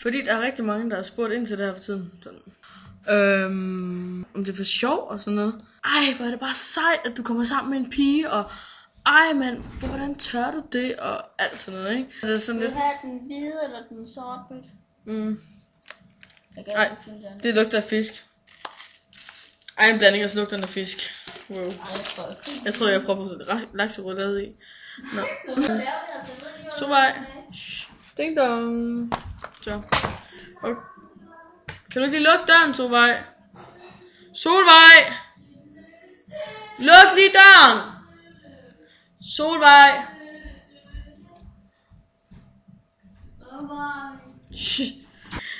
Fordi der er rigtig mange, der har spurgt ind til det her for tiden. Sådan. Om det er for sjov og sådan noget. Ej, hvor er det bare sejt, at du kommer sammen med en pige, og ej mand, hvordan tør du det, og alt sådan noget, ikke? Det er sådan lidt... Vil du have den hvide eller den sorte? Nej, det lugter af fisk. Ej, en blanding af lugterne af fisk. Wow. Jeg tror, jeg prøver på lakserulade i. Nå. Solvej. Ding dong. Så. Okay. Kan du ikke lige lukke døren, Solvej? Solvej! Luk lige døren! Solvej!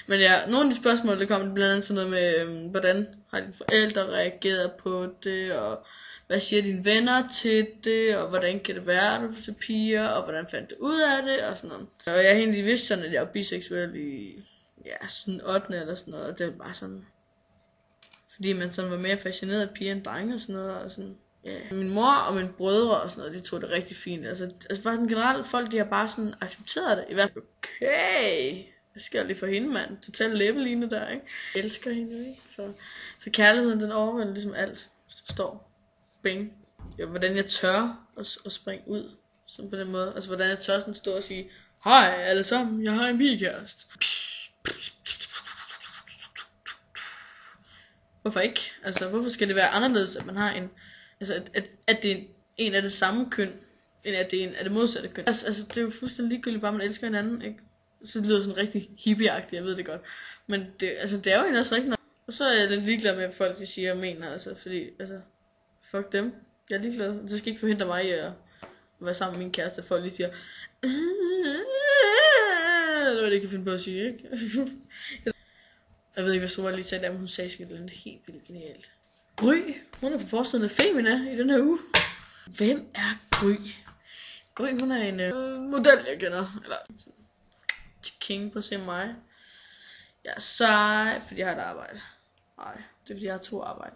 Men ja, nogle af de spørgsmål, der kommer blandt andet sådan noget med, hvordan har dine forældre reageret på det, og hvad siger dine venner til det, og hvordan kan det være, du til piger, og hvordan fandt du ud af det, og sådan noget. Og jeg har egentlig vidst sådan, at jeg var biseksuel i, ja, sådan 8. eller sådan noget, og det var bare sådan, fordi man sådan var mere fascineret af piger end drenge og sådan noget, og sådan, ja. Min mor og mine brødre og sådan noget, de tog det rigtig fint, altså bare sådan generelt, folk de har bare sådan accepteret det, i hvert fald, okay. Jeg skal lige for hende, mand. Totalt læbeline der, ikke? Jeg elsker hende, ikke? Så kærligheden, den overvælder ligesom alt. Hvis du forstår. Bing. Ja, hvordan jeg tør at springe ud. Sådan på den måde. Altså, hvordan jeg tør sådan stå og sige, hej alle sammen, jeg har en pigekæreste. Hvorfor ikke? Altså, hvorfor skal det være anderledes, at man har en... Altså, at det er en af det samme køn, end at det er en af det modsatte køn. Altså, det er jo fuldstændig ligegyldigt, bare man elsker hinanden, ikke? Så det lyder sådan rigtig hippieagtigt, jeg ved det godt. Men det, altså, det er jo egentlig også rigtigt. Og så er jeg lidt ligeglad med, hvad folk de siger og mener, altså, fordi, altså, fuck dem. Jeg er ligeglad. Det skal ikke forhindre mig i at være sammen med min kæreste, at folk lige siger, eller hvad det kan finde på at sige, ikke? Jeg ved ikke, hvad Sora lige sagde der, men hun sagde sådan noget helt vildt genialt. Gry, hun er på forsiden af Femina i den her uge. Hvem er Gry? Gry, hun er en model, jeg kender, eller... King på at se mig. Jeg er sej, fordi jeg har et arbejde. Nej, det er fordi jeg har 2 arbejde.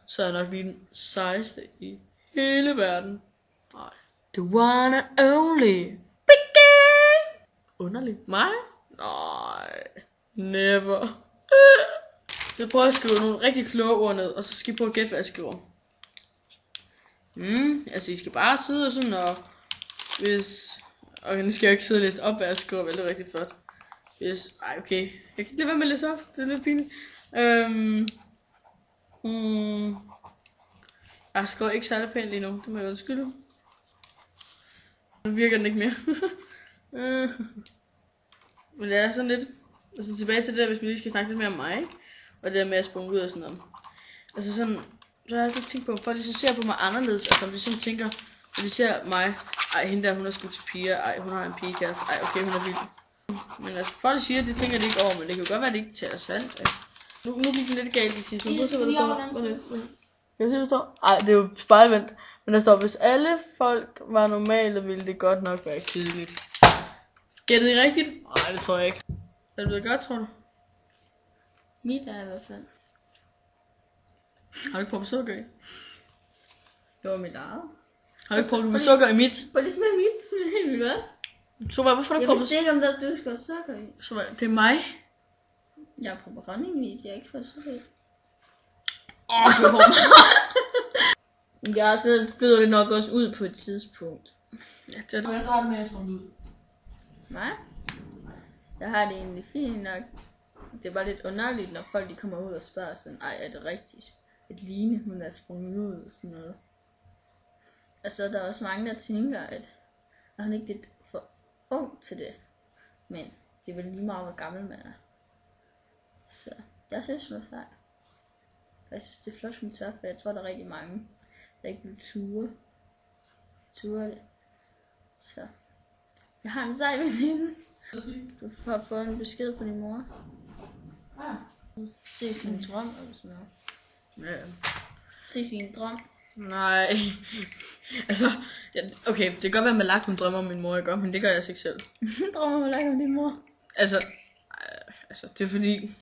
Så er jeg nok lige den sejeste i hele verden. Nej. The one and only. Underligt. Mig? Nej. Never. Jeg prøver at skrive nogle rigtig kloge ord ned, og så skal I prøve at gætte, hvad jeg skriver. Altså I skal bare sidde og sådan og... Hvis... Okay, nu skal jeg ikke sidde og læse op, hvad jeg skriver, vel, det er rigtig flot. Yes. Ej, okay. Jeg kan ikke lade være med at læse op, det er lidt pinligt. Jeg skriver ikke særlig pænt lige nu, det må jeg undskylde. Nu virker den ikke mere. Men det er sådan lidt, altså tilbage til det der, hvis vi lige skal snakke lidt mere om mig, ikke? Og det der med at sprunge ud og sådan noget. Altså sådan, så har jeg altid tænkt på, om folk lige så ser på mig anderledes, altså om de sådan tænker, når de ser mig, ej, hende der, hun er sgu til piger, ej, hun har en pigekæreste, ej, okay, hun er vild. Men altså, folk siger, det tænker de ikke over, men det kan jo godt være, det ikke tager sandt. Nu gik den lidt galt til sidst. Kan du se, hvad der står? Ej, det er jo spejlvendt. Men der står, hvis alle folk var normale, ville det godt nok være kedeligt. Gættede I rigtigt? Nej, det tror jeg ikke. Er det blevet godt, tror du? Mit er i hvert fald. Har du ikke prøvet sukker i? Det var mit eget. Har du ikke prøvet med sukker i mit? Hvor det smager mit, så er helt vildt godt. Så hvorfor har du prøvet? Jeg vidste ikke, om der du skal have sukker i. Så det er mig. Jeg har prøvet honning i, jeg har ikke fået sukker i. Ja, så glider det nok også ud på et tidspunkt. Ja, det er det. Hvordan har det med at sprunge ud? Nej. Jeg har det egentlig fint nok. Det var lidt underligt, når folk de kommer ud og spørger sådan, ej, er det rigtigt? At Line, hun er sprunget ud og sådan noget. Og så er der også mange, der tænker, at er hun ikke lidt for ung til det. Men det er vel lige meget, hvor gammel man er. Så jeg synes, det var fejl. Og jeg synes, det er flot, hun tør, for jeg tror, der er rigtig mange, der ikke vil ture det. Så jeg har en sej veninde. Du har fået en besked fra din mor. Ja. Se sin drøm eller sådan noget. Ja. Se sin drøm. Nej. Altså, ja, okay, det kan godt være, at Malak hun drømmer om min mor, ikke? Men det gør jeg altså ikke selv. Drømmer Malak om din mor? Altså, det er fordi,